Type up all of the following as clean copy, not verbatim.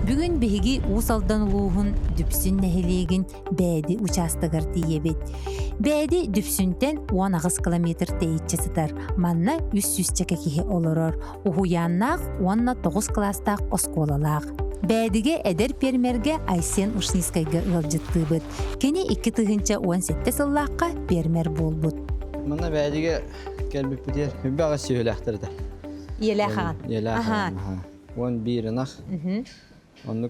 Бүгін беги усалдан улуғын дүпсін нәхелегін бәді участығыр дейебет. Бәді дүпсінтен 10 километр тейітчі сытар. Манна 300 чекекеге олырыр. Ухуяннақ 9 кластақ осколалақ. Бәдіге әдер пермерге Айсен Ушнискайға ұлжытты бұд. Кені 2 тығынча 17 сыллаққа пермер бол бұд. Мана бәдіге кәлбіп бітер. Бәға сөйләқтірді. Еләған. Еләған. 11-нақ. Онық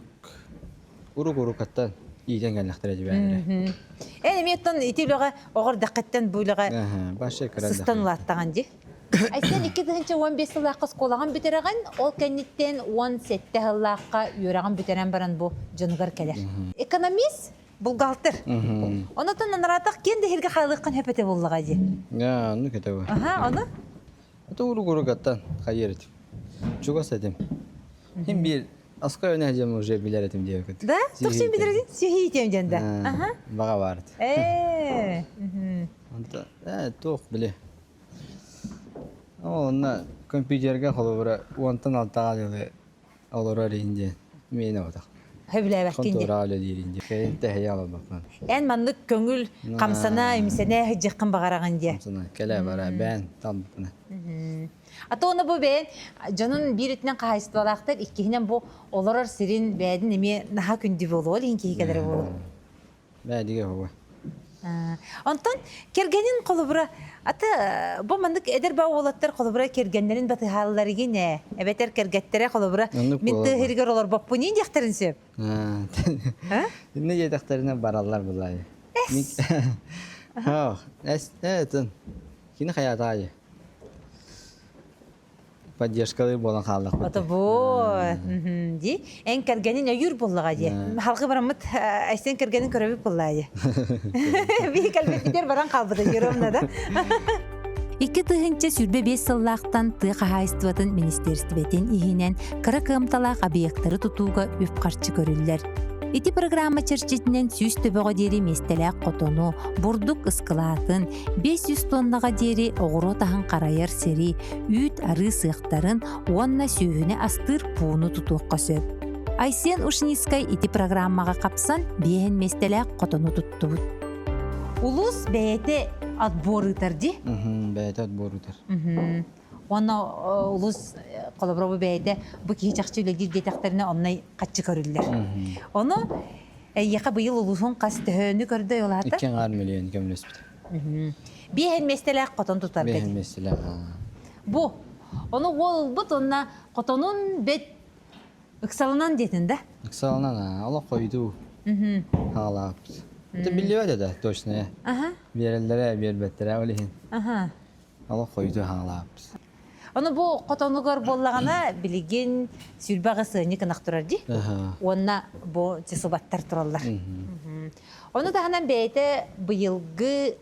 ұру каттан иеден кәліқтіреді бәдірі. Меттон итиліға оғыр дақаттан бұйлыға сыстан ұлаттаған де? Айсен 2 тығынча 15 сыллаққа сколаған бітереген, ол кәнеттен 17 сыллаққа үйераған бітерен баран бұл жынығыр кәлер. Экономист бұл ғалтыр. Онытын анаратақ кенді хелге қайлыққан хөпеті болыға де? Оны кәті бұл. Оны? Оты ұру каттан қайыр етім. Чуғас етім. Хем бір асқа өне әжем уже білер етім де өкет. Да? Тұқшын білер етім? Сүйі етем жәнді? Баға барды. Тоқ біле. Онна компьютерге қолы онтан алтаға жылы олыра рейінде мені отақ. Хөбілі әбәккенде? Контора өлі дейінде. Кәйінті әйе алып бақпан. Ән маңдық көңіл қамсана, емесіне жүққын бағараған де? Қамсана, кәлі бара, бән, там бұқына. Ата оны бұл бән, жанын бір етінен қағайсты балақтар, ikkiһинен бұл оларар сирин бәдін еме наға күнді болу, ол ең кейі кәдірі болу? Бәдіге болу. Онтан, кергенін қолы бұра, ата, бұл маңдық әдір бау олаттар қолы бұра кергенлерін бәті халылары гене, әбәтер кергеттері қолы бұра, мен тұғыргер олар бап бұл нейін дияқтарын сөп? Не жетақтарына баралар бұлай. Әтін, кені қаята ай. Поддержкалы болан қалдық. Ата бұл, де, ән кергенін әйір болыға де. Халқы барамыд әстен кергенін көрәбіп болыға де. Бей кәлбеттер баран қалбыды, еромна да. 2 тығынча сүрбе 5 сыллақтан тыға хайыстыватын министерстветен ихінен кыра кымталақ объекттары тұтуға өп қарчы көрілдер. Эти программа черчетінен сүз төбіға дері местеләк қотону, бұрдық ысқылатын, 500 тоннаға дері оғыру тағын қарайыр сері, үйт ары сықтарын, онна сүйіні астыр пуыны тұтуққа сөп. Айсен Ушнискай эти программаға қапсан, бейін местеләк қотону тұтту бұд. Улус бәйеті отбор ұтарды? Бәйеті отбор ұтар. Оны улус қолабырабы бәйді бұл кейі жақшы үлегдер детақтарына оннай қатшы көрілдер. Оны еқа бұйыл улусын қас төхөні көрді олады? 2 миллион көмілес біді. Бейін местеләк қотон тұтар кәді? Бейін местеләк. Бұ, оны ол бұд онына қотонын бет ұқсалынан детін да? Ұқсалынан, ала қойду. Халап. Это білі да, точно. Берелдері, бербеттері өлейін. Ала қойду халап. Оны бұл қотонығыр болағана білеген сүрбағы сүйіні қынақ тұрар де? Онына бұл тесубаттар тұралар. Оны дағынан бәйті бұйылғы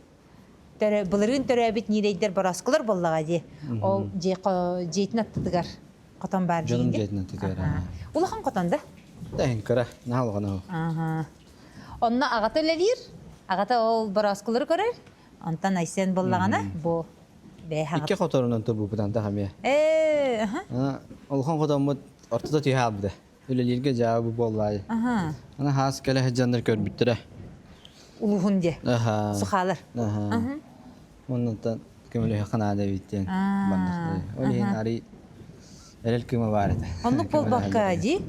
бұлырын төрәбет нелейдер барасқылар болаға де? Ол жейтін аттыдығар қотон бар дейінде? Жаным жейтін аттыдығар. Улақан қотонда? Дәйін кіра, нағылған ол. Онына ағата өлелер? Ағата ол барасқылар көрер? Онтан Айсен болағана бұл 2 қотарынан тұрбу бұдан тағам е. Олған қотамыд ортада түйе албыды. Өлелерге жауабы боллай. Ана хас кәлі хәджандар көрбіттірі. Улуғын де? Сұқалар? Оннан көмілі қанада бейттен. Олейін ари әлел көмі бар еді. Онлық бол баққа де?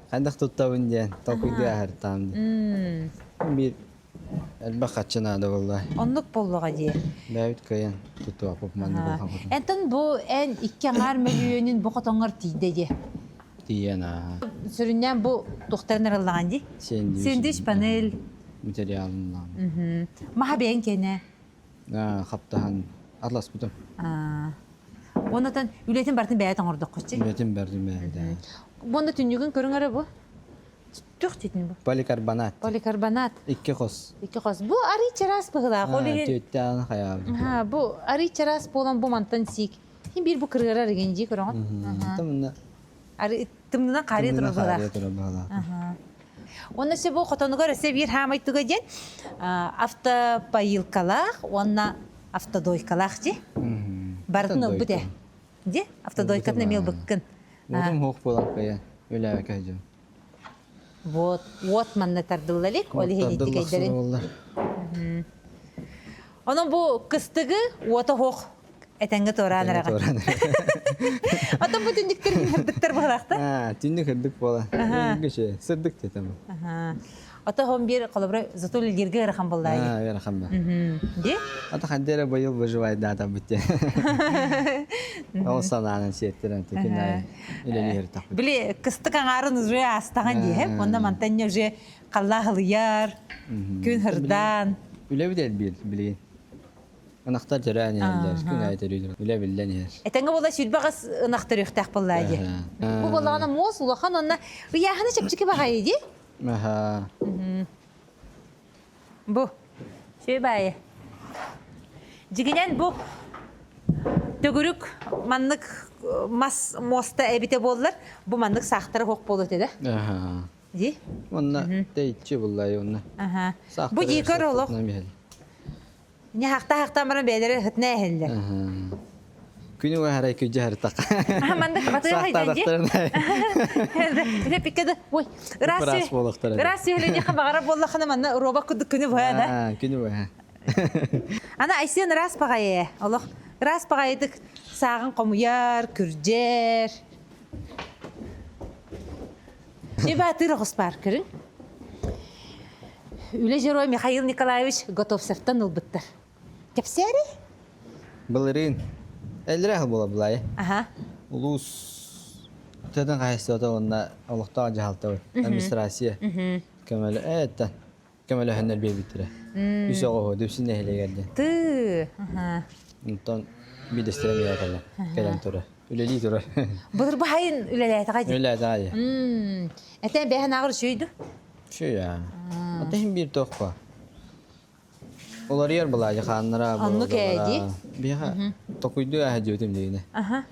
Қандақ тұттауын ден, тоқуйды әр тамды. Bir elbette kaçına da vallahi. Onluk bolluğa diye. David Kayan tutu apop mandı bolhan. Enten bu en 2 milyonun bu katangar tiyde diye. Diyena. Süründen bu doktorun aralığın diye. Sendüç panel. Materyalından. Mahabeyen kene. Kaptahan atlas butum. Ondan üretim bartın beyatan orada koştu. Üretim bartın beyatan. Bunda tünyüğün körün ara bu. Çok dedin bu. Polikarbonat. Polikarbonat. 2 kos. 2 kos. Bu arı çeras bağla. Tüytten hayal. Bu arı çeras bolan bu mantan sik. Hem bir bu kırgara rengi körün. Tamam. Arı tımdan qarı dururlar. Onda se bu qotonuga bir hamay tugajen. Afta payılkalaq, ona afta doykalaq ji. Bartın bu de. Ji? Afta doykatna mel bıkkın. Oğlum hoq bolan kaya. Öyle kayacağım. Вот манна тардыллалик, ол хенити кейдерин. Onun bu kıstığı oto hoq etenge toranaraga. Atan bu tündüklerin hırdıklar bağlaqta. Tündük hırdık bola. Önge şey, sırdık dedim. Ata hon bir qalabra zatul yerge raxam bollayi. Ya raxam ba. Di? Ata xandere bayıl bajvay data bitti. O sananın şeytlerin tekinay. İleri hırtak. Bili kıstık anarın üzre astağın diye hep. Onda mantanya üzre qallahılıyar, gün hırdan. Üle bir bilin. Anahtar jarani eller. Gün aytırıyor. Üle billen yer. Etenge bolla südbağız ınaqtır yuxtaq bollayi. Bu bollağına mos ulaxan onna riyahını çepçiki baxayı di? Aha. Bu. Şey bayi. Jiginen bu tögürük manlık mosta ebite bollar. Bu manlık saxtara hoq bolu dedi. Aha. Di? Onna deyitçi bullayi onna. Aha. Bu yıkar oluq. Ne haqta bana beleri hıtna ehelle. Günü var haray küce hartak. Aha mandık batı haydan di. Hep pikede. Oy. Pras boluqtar. Rasi höleni xabara bollaqana manna roba kuduk günü boya da. Ha, günü var. Ana aysen ras pagaye. Allah. Ras pagaydık. Sağın qomuyar, kürjer. Şebatır Gosparkırın. Üle Jeroy Mikhail Nikolaevich Gotovsev'tan ılbıttır. Kepseri? Ballerin. Elrah bola bulay. Aha. Ulus. Teden qaysı da onna Allah'ta jahalta var. Administrasiya. Kemal etten. Kemal hanner bir bitire. Üse o düpsün nehle geldi. Tı. Aha. Ondan bir destere yapalım. Gelen tura. Üleli tura. Bulur bu hayın üleleyete qaydı. Öyle daha iyi. Eten behan ağır şuydu. Şu ya. Ateşin bir tokpa. Olar yer bulacak hanlara. Anlık eydi. Bir ha. Tokuydu ya hacıdım deyine. Aha.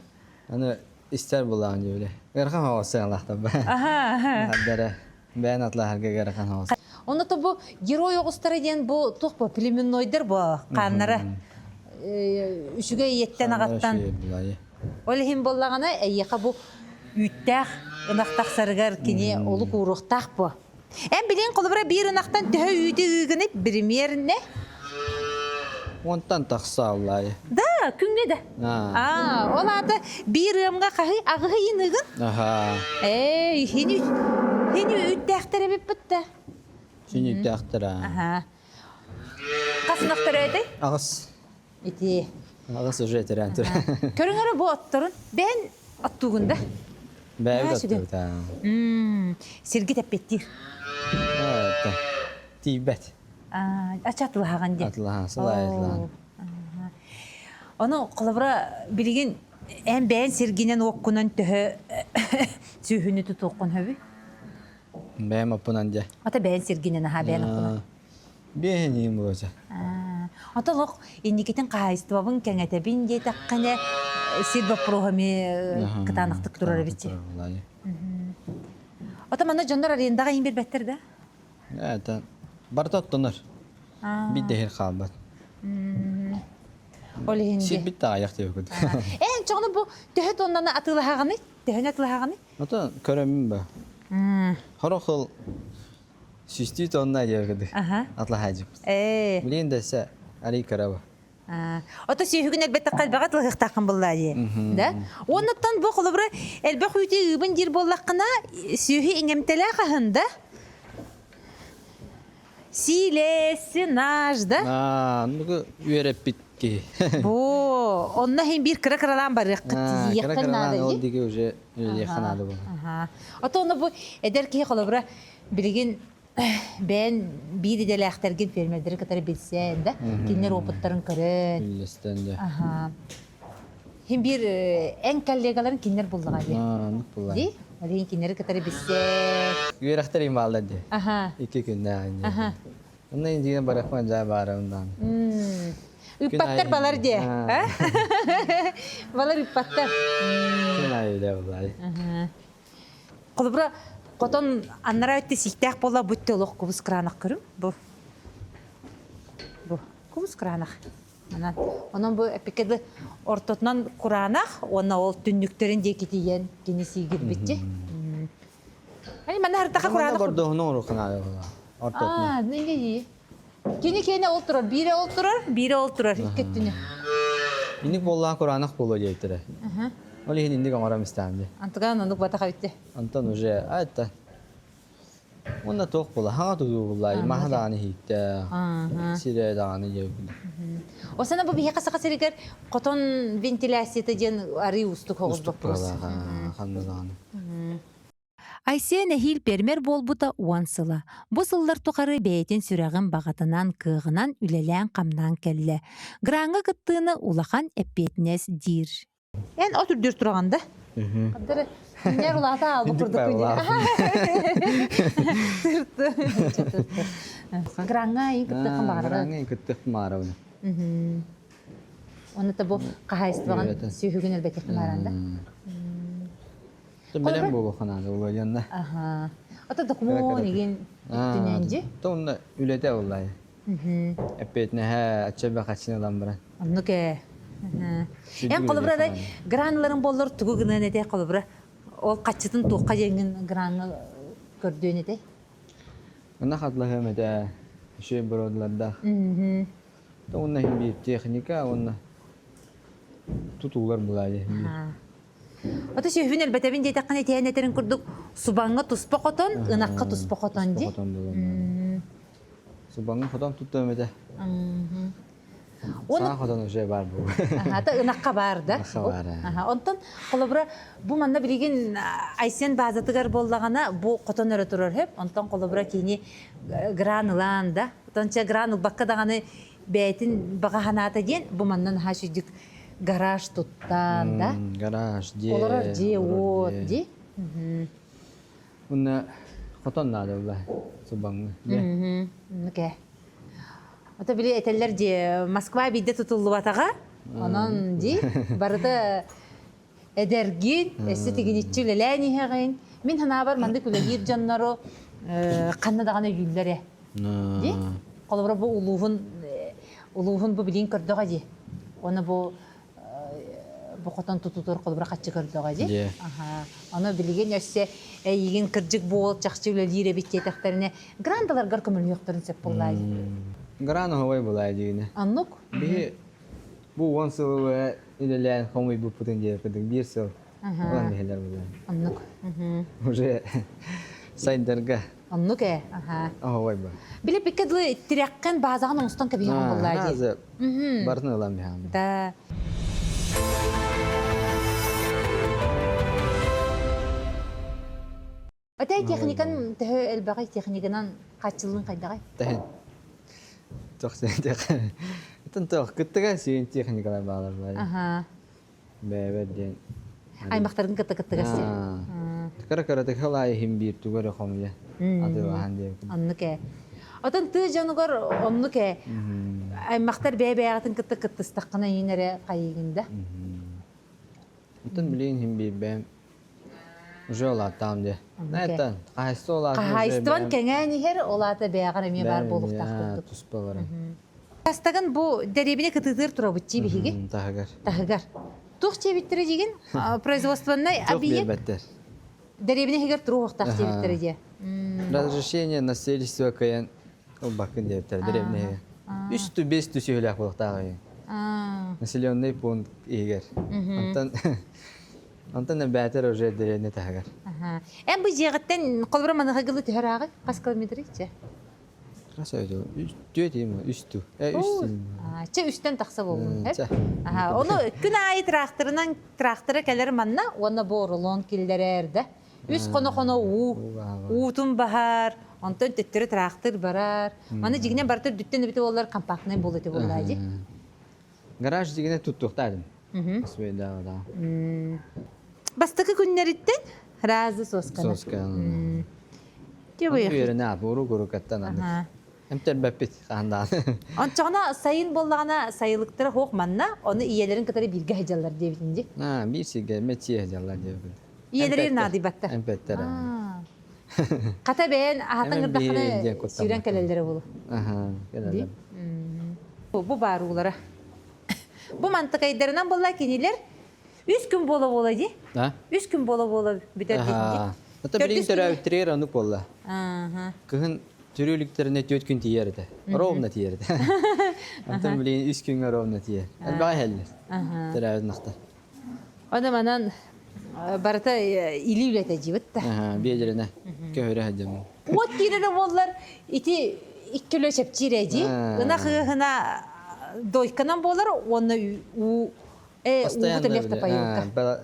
Hani ister bulan öyle. Garkan havası Allah'tan be. Aha. Haddere. Ben atla herge garkan havası. Onu da bu Geroy Oğustara diyen bu toqpa plemennoydur bu qanlara. Üçüge yetten ağattan. Öyle hem bollağına eyyaqa bu üttaq, ınaqtaq sarıgar kini olu kuruqtaq bu. En bilin qolubra bir ınaqtan tühü üyde ıgınıp birimyerine. Ondan taksa Allah'ı. Da, künne de. Ola da bir ımga qahi ağığı inıgın. Aha. Heni üttaqtar ebip bitti. Şimdi üttaqtar ha. Aha. Qasınaqtar öyle? Ağız. İti. Ağız hoca etiren tur. Körüngara bu attarın. Ben attığında. Bəy atdı ta. Sirgi tepettir. Evet. Tibet. Açatlı hağan diye. Atlahan, salayetlan. Onu qılabra bilgin en beğen sirginen okkunan tühü sühünü tutuqun höbü. Bəy apunan diye. Ata beğen sirginen ha beğen okkunan. Beğeneyim bu hoca. Ata loq indiketin qaystıbabın kengete bin diye taqqane sirba prohami kıtanıqtık durar bitti. Ata mana jonlar arayındağa in bir better de. Evet. Bartot donur. Bir dehir qalbat. Öyle hindi. Şir bitti ayak diyor. En çoğunu bu tühü donlarına atılı hağını. Tühüne atılı hağını. Ata köremim be. Horoqıl süstü tonuna diyor. Atla hacım. Bilin dese ari karaba. Ota sühügün elbette qalbağa tılıq taqın bullahi. Da? Ondan bu qolubra elbaq üyte ıbın dir bollaqına sühü ingemtela qahında. Silesi najda. Nugu üyerep bitti. Bu onna hem bir kıra kıralan var. Kıra kıralan oldu ki öyle yakınadı bu. Ota onu bu eder ki qolubra bilgin ben bir de lehtergin filmleri kadar bilsen de kinler oputların kırın. Bilisten de. Hem bir en kallegaların kinler buldu abi. Buldu. Di? Hadi kinleri kadar bilsen. Güverekterim vallahi. İki günde aynı. Onun için bırakma cevabı ondan. Üppatlar balar diye. Balar üppatlar. Günay öyle vallahi. Qolubra Qoton anlara ötte sihtaq bolla butte oloq kubus kranaq körüm. Bu kubus kranaq. Onun bu epikede ortotnan kuranaq, ona ol tünnüklerin dekitiyen kinisi girbitçi. Ай мана хартака Мана кураны. бордоғының ұрықына ортотына. Ненге ии. Кини кene олтурар, бире олтурар, иккеттүнө. Иник боллаан құранық болу дейтірі. Ол ең индік аңарам істәмді. Антыган ондук бата кабитте. Антон уже айтта. Онда тоқ бола, хаңа тұду бола, маха дағаны хейтті, сире дағаны жеугілі. Осана бу бихе касака серигер котон вентиляцияты ден ари устук хогуз Ұстық баппыз. бола, қанды дағаны. Айсен әхил пермер болбута уансыла. Бу сыллар тухары бәйтен сүрәгін бағатынан кығынан үлелән қамнан кәлі. Граңы кыттыны улахан әппетнес дир. Эн о түрдүр тураганда. Кадыр кинер улата алып Индик курдук байла. Гранга и кытты кымбагара. Граңы күттік мара оны. Оны та бу кахайстыган Evet. сүйүгүн элбетте кымаранда. Білем болу қанады ол янда. Аха. Ата документ деген түненжи. Тоғында үлеті олай. Әппетіне әтчәбі қачын olan бірін. Аннуке. Çünkü Эн колубра öyle гранларын боллор тугу гынан эте колубра. Ол качытын туукка жеңин граны көрдүөн эте. Ona қатлығым әді үші бір одыларда. Тоғында бір техника, оны тұтулар бұлайды. Ата сүйүгүн элбетебин дейтаккан этеен этерин курдук. Субаңга туспа котон, ынакка туспа котон ди. Субаңы қотам тұттым әді. Саға қотам үші бар бұл. Ата ынакка бар да. Ынакка бар, Аха, онтон колубра бу манна билигин Айсен базатыгар боллагана бу котон өрө турар хеп. Онтон колубра кини гранылан да. Онтонча гранул бакка даганы бәйтин багаханата ден бу маннан хашидик гараж туттан да. Гараж, де. Олар же вот ди. Оны қотам нады олай. Субаңы. Нуке. Ата били этеллер же Москва бидде тутулу батага. Анан ди барыта эдергин, эссе тигиниччи лелени хеген. Мин хана бар манды күлегир жаннару канна даганы юллере. Ди. Колобра бу улугун бу билин көрдөга ди. Оны бу котон тутутур колобра качы көрдөга ди. Аха. Аны билген өссе ийген кыржык бол жакчы үлелире биттетектерине грандаларга көмүл юктурун сеп буллай. Граны хавай бұлай дегені. Аннук? Бұл 10 сыл үлелән қомай бұл пұтын де қыдық 1 сыл. Олан бейелер бұлай. Аннук. Уже сайдарға Аннук аха. хавай бұл. Биле бекедлы тиряккен базаган оңстон кебиген буллай ди. Разы барын олан бейелер. Да. Отай техникан тәһә элбагай техниканан качылын кайдагай. Тәхін. Тоқсын тәхін. Тын тоқ күттіға сүйін техникалар бағалар бұлай. Аха. Бәбәт ден. Аймактардын кытты-кыттыгасы. Кара-каратық халай хим бір түгәрі қомылы. Аты баған деп. Аннук Отон ты жанугар оннук аймактар бәбәятын кытты-кыттыстаккана енере кайыгында. Атын білейін хим бір бәм. Уже олаттам де. Нәйттен, қайысты олатын. Қайыстыван кәңәні хер олаты бәяғар әме бар болуқтақтырдық. Тұспа бар. Кастаган бу дәребіне кытыдыр тұра бұтчи бігіге? Тағығар. Тағығар. Туқ чебіттірі деген производствоннай Жоқ объект бәбәттер. дәребіне хегер тұру оқтақ чебіттірі де. Разрешение на сельство каян ол бақын дептер. Дәребіне. 3-5 сөйләк болықтағы. Населенный пункт егер. Антон бәтер уже дәребіне тағығар. Әм бұл жеғіттен қолбыра манығы ғылы түхер ағы? Қас километр ече? Қас өйді? 4 деймі? 3-2. 3 Че үстен тақса болуын. Че. Оны күн айы тракторынан тракторы кәлер манна, оны бұл рулон келдері әрді. Үс қоны-қоны уутун бахар, онтан төттері трактор барар. Маны жігінен бартыр дүттен өбіті олар компактный бол өте болады. Гараж дегене тұттықтадым. Освейдағы да. Бастықы күннеріттен разы сосканы. Сосканы. Те бұйық. Үйеріне ап, ұру-ғұру кәттен адық. Әмтер бәппет қағандан. Ончағына сайын болағына сайылықтыры хоқ манна, оны иелерін кітары бірге хәжалар дебітінде. Bir sigara, metçiye həcəllər deyir. İyeleri nadı baktı. Empetler. Kata beğen ahatın Hemen bir gırdakhını diye kurtarmak. süren keleleri bulu. Aha, gelelim. Bu baruğlara. Bu mantıkaylarından bolla keniler 3 gün bola di. Ha? 3 gün bola biter Aha. Ата билин төрәүттерер аны болла. Ага. Кыһын төрүлүктерине 4 күн тиерде. Ровно тиерде. Ата билин 3 күнгө ровно тиер. Албай хәллер. Ага. Төрәүт нахта. Оны манан барата или үлете жибетта. Ага, бедеріне көйрі әдемі. Вот кирere боллар ити иккеле чепчиреji. Ына хына дойканан болар, оны у Постоянно лефта поюлка.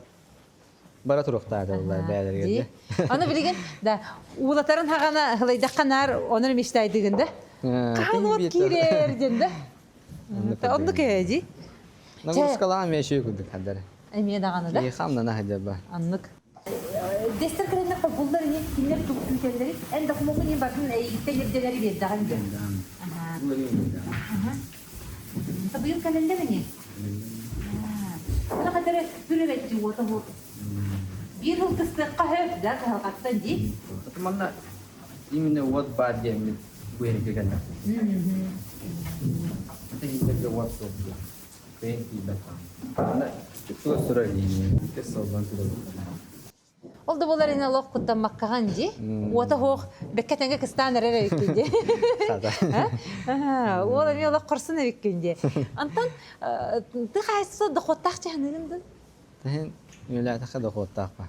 Бара тұрықтады олар бәлерге. Аны билеген, да, улатарын хагана хылайдаққанар, оны мечтайдыгында. Қалот кирер денде. Онды көйежи. Нагрузкалан мен шүй күндік қадары. Әмие дағаны да? Қамна нахы жаба. Аннык. Дестер кірені бұлдар не кинер түптерлері, ән дақымоғы не бардың әйгітті ерделері бердіған дем. Бұйыл кәлендері не? Бұна қадары түрі бәтті оты бұл. Bir yıl kıstıqqa höp da qalqatdan di. Manna именно вот бар дем bu yere geldi. Tehlikeli what so. Tehlikeli. Ana çok süreli. Kesin Oldu bolar ina loq quttan makkağan di. Wata hoq bekkatanga kistan rere ikindi. Ha, ola mi loq qursun ikindi. Antan tıqaysı da qottaqçı hanırındı. Tahin يلا تاخذ خو طاقة.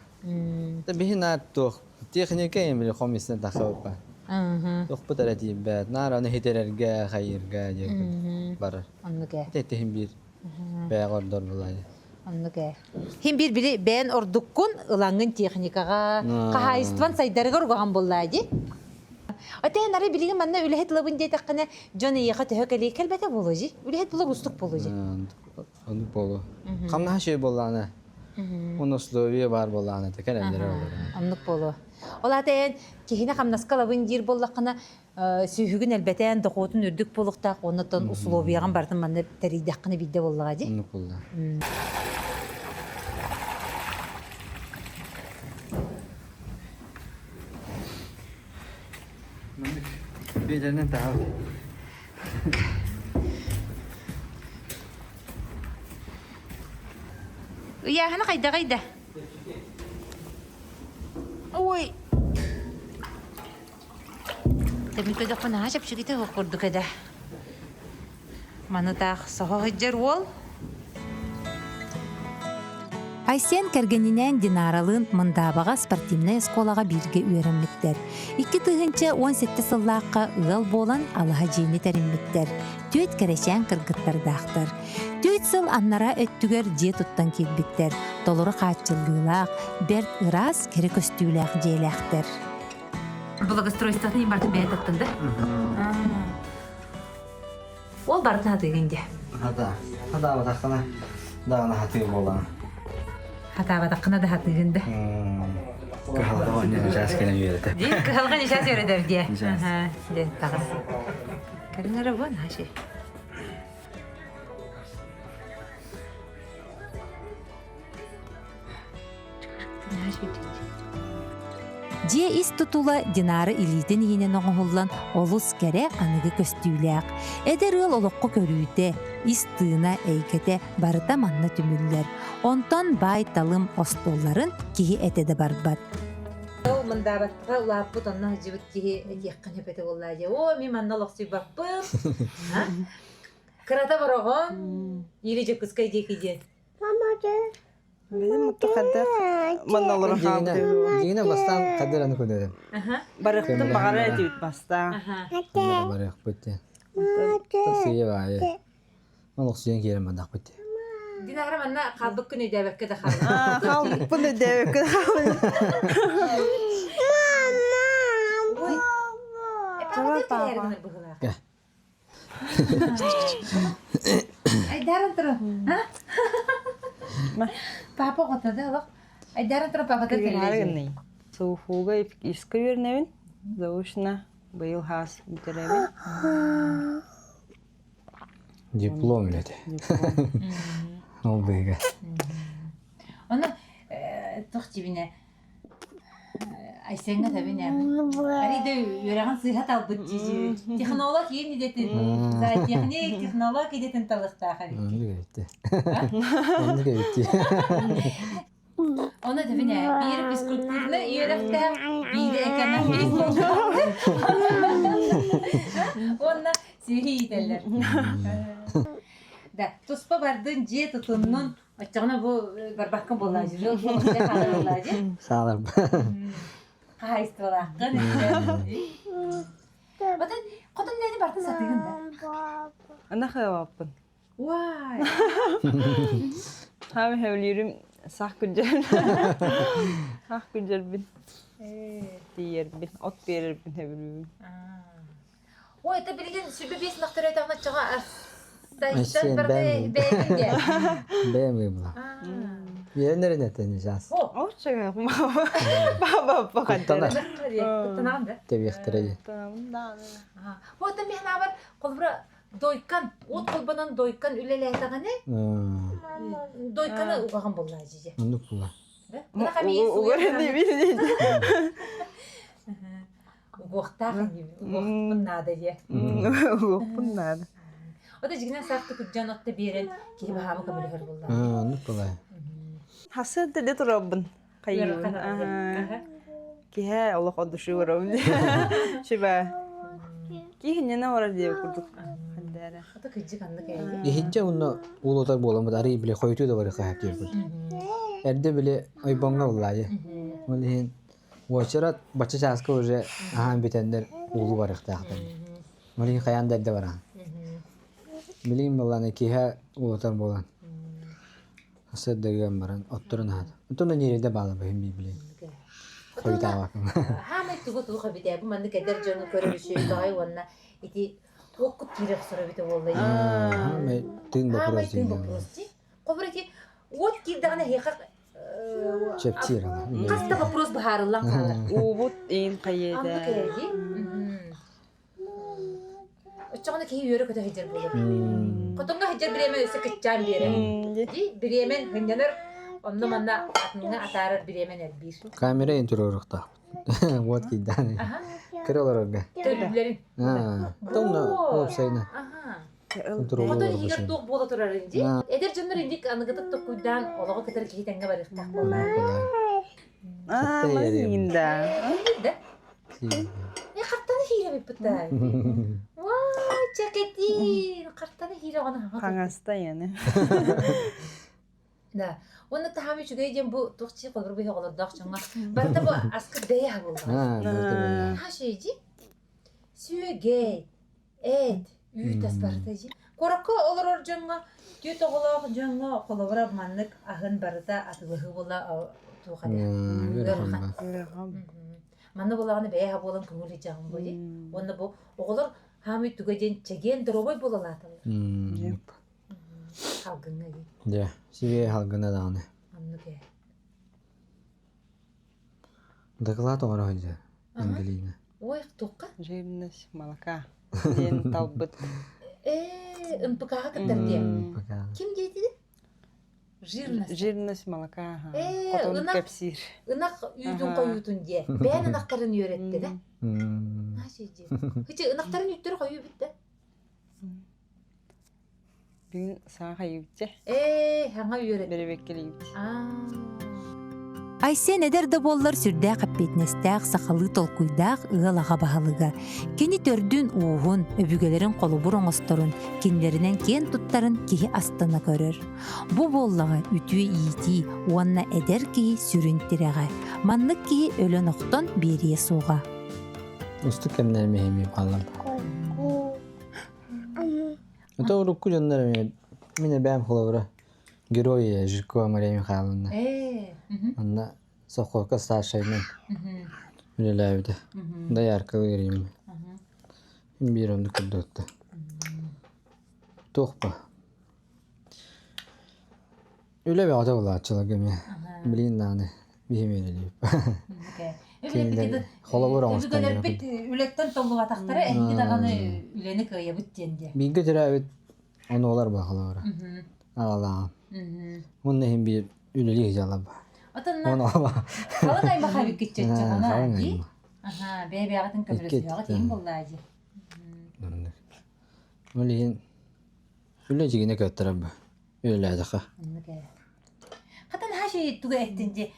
تبي هنا توخ تكنيكية من الخميس تاخذ. توخ بترتيب بعد نارا نهيتر الجا خير جا برا. Anlık. تتهم بير. بيعور دور بالله. Anlık. Hem bir ben ordukkun ılangın teknikaga kahayıstvan saydarıgar uğan bolladı. Ate nare bilgin manna ülehet labın diye takkana Johnny yakat hökeli kelbete boluji. Ülehet bula gustuk boluji. Onu bolu. Kamna şey bollana. Onun Slovenya var bollana teker ellere olur. Anlık bolu. Ola den kihine kamnaska labın dir bollakana sühügün elbeten dokotun ürdük bolukta ondan Slovenyagan bardan manna teridakkını bidde bolladı. Onu bolla. Becerinin daha. Ya hana kayda. Oy. Tabii ki de konu haşap şu gite okurdu kada. Manataq sahajjar wol. Айсен кергенинен Динаралын мындабаға спортивная сколаға бирге үйренмиттер. 2 тыгынча 17 сыллаққа ығал болан алаға жейні тәрінмиттер. Төт кәрешен кыргыттардақтар. 4 сыл аннара өттігер же туттан келбиттер. Толыры қатчылғылақ, берт ырас кері көстүүләқ жейләқтер. Благостройствоны барды бәйт аттынды. Ол барды адыгынде. Hada bataqana dağına hatı bolan. Hataba taqına da hatыгынды. Kahvaltı oynayın jaz kelen yürüdü. Дин калган ишас өрөдөр ди. Ишас. Аха, де тагы. Кәрнәре бу наши. Же ис тутула Динары илитин иенен оңоллан олус кере аныгы көстүүләк. Эдер ыл олоққы көрүүте, ис тыына әйкете барыта манна түмүллер. Онтон бай талым остолларын киһи этеде барбат. Ол мында батка улап бу тонна жибит ки яккан хепете боллады. О, ми манна локсуй баппы. Ха? Крата барогон. Ири же кыскай декиде. Bizim mutlaka mannaları kaldı. Yine bastan kaderanı koydu. Аха. Barıktım bağırı ediyip basta. Аха. Barı bitti. Tasiye var ya. Onu suyan giyelim ben de bitti. Динагра манна калбык күнү дебекке да калды. Kaldık bunu devek kaldı. Ой. Tamam, Gel. Айдаран тур. Ха? Папа готады алак. Айдаран тур папа келди. Кırgınlar Soğuğuga iska yürünevin. Zauşna bayıl has bitiremin. Diplom ile de. Ol beyge. Onu тух тибине. Айсенге табине. Ариде юраган сыйхат албыт жижи. Технолог ени детин. За технолог детин талыкта хари. Onu gitti. Onu gitti. Ona da bine bir bisküvitlerle yörekte bir ekonomi. Ona sihir derler. Da tuspa vardın ciye tutunun açığına bu barbakın bolajı. Ne kadar bolajı? Sağlar. Hayst ola. Bakın kadın neydi bartın satığında? Ana xawapın. Vay. Hem hevlirim sah güncel. Sah güncel bin. Diğer bin. Ot verir bin hevlirim. Ой, это билген сүбе бес нақтар айтағына чыға Sen birde ben- beğenince. Beğenmiyorum lan. Yeğenlerin eteni şans. O çağa. Baba bakın. Tamam. Tamam da. Tabii ihtiraç. Tamam. Ой, это мен абар қолбыра дойкан, от қолбанан дойкан үлелі айтағаны, дойканы уғаған болна жеже. Onu kullan. Угорный видите. Уғықтағын, уғықтың нады же. Угопун надо. Ода жігінен сақты күджан отты берін, кейбі хамы көмілігір болна. Onu kullan. Hasıl dedi turabın. Kayın. Kihe Allah oduşu varam. Şiba. Kihe ne var diye kurduk. Handara. Ода күджі қанды кәйді. Ehince onu ulutar bolamı arayı bile koyduğu da var kahp diye bu. Erde bile ay banga vallahi. Olihin Voçerat başı çaskı oje ahan bitenler ulu var ihtiyaktan. Olihin kayan derde var ha. Bileyim vallahi kihe ulutar bolan. Hased degen baran otturun hadi. Otturun yerinde bağlı benim bileyim. Koyta bakın. Хамай тугу туга бите бу манды кедер жonu көрүшү дай онна ити токут тирек сора бите боллай. Hamay tın Хамай bakırız тин diyor. вопрости. Кобрати вот кирдагана хекак Çepçir ama. каста вопрос бахарылан кала. Убут ин Анды кайеда. кеди. Очогона кей йөрө көтө хеджер болор. Котонга хеджер биремен өсө кетчан бере. Ди биремен хеннер онно манна атынга атарыр биремен элбир. Kamera intro Вот кидан. Аха. Кырылар орга. Төлүлөрүн. Томна опсайна. Аха. Intro Ото olur егер bu тук боло турар инди. Эдер жоннор индик аныгытык токуйдан олого кетер китенге барып так болар. Ah, linda. Да. Я картаны хире биптай. Вай, чакети. Картаны хире гана. Hangasta yani. Да. Оны тахами чугайден бу тукчи колбур бе голордак чаңга. Барда бу аскы дея болду. Ha, böyle. Ha şeyji. Süge. Et. Ütас бардажи. Коракка олорор жаңга. Түйт оголак жаңга колобура маннык ахын барда атылыгы бола тугада. Манны болаганы бэя болон көңүлү жагын бой. Оны бу оголор хами түгөден чеген дробой болалатыл. Халгынга ди. Ya, size halkına da anne. Анныке. Доклад ona önce. İngilizce. Ой, тукка. Жирность молока. Ден талбыт. НПКга кытырде. Пока. Ким дейди? Жирность. Жирность молока. Э, Котон ынак- кепсир. Ынак үйдүн коюутун де. Бән ынактарын үйрөттү да. Нашиди. Хычы ынактарын үйттөр коюу битти. Bugün sana kayıpçı. Хаңа үйрөттү. Beri bekkeleyipçi. Айсен эдерде боллар сүрдää каппетнестәк сахалы толкуйдак ыалага баһалыга. Кини төрдүн уухун, өбүгелерин колубур оңосторун, кинлеринен кен туттарын киһи астына көрөр. Бу боллага үтүе иити, уанна эдер киһи сүрүнтиреге. Маннык киһи өлөн октон берие сууга. Ustuk kemler mehim yapalım. Это урукку жандар мене бәм хловра. Герои Жиркова Мария Михайловна. Анна совхозга старшаймен. Үлеләйді. Да яркы верим. Бирімді күрдікті. Тоқпа. Үле бе ата ола атчылығы мен. Білейін дағыны. Бейім елелейіп. Холобур оңыстан Үлелер бит үлеттен толуга тактары энди даганы үлени кыя бүттенде. Бейгі түрі әбет оны олар ба холобура. Алалағын. Мұнны хем бір үлелі жалабы. Атанна Оны ала. халын аймака бик кетчет жана. Халын айма. Аха, бебягатын көмөлөсүгө тем боллажы. Олиhin үле жигине көттөрөбү. Үле адыка. Хатын хаши туга эттинде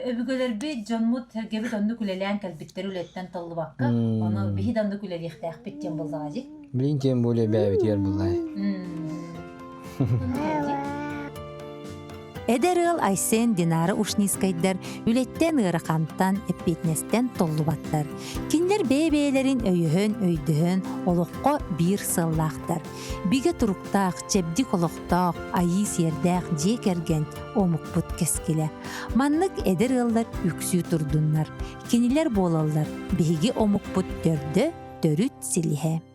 Öbügöler bir John gibi döndü küleleyen kalbitleri ületten tallı bakka. Onu bir döndü küleli ihtiyak bitken buldu acı. Bilin kim böyle bäbit yer bullay. Ederıl Aysen Dinara Ушниskayдар ületten ırakantan epitnesten tollu battar. Kinler bebelerin öyühön öydühön oluqqa bir sıllaqtar. Bige turuktaq, çebdik oluqtaq, ayı serdaq, jekergen omukput keskile. Manlık ederıllar üksü turdunlar. Kiniler bolallar, bihigi omukput dördü, dörüt silihe.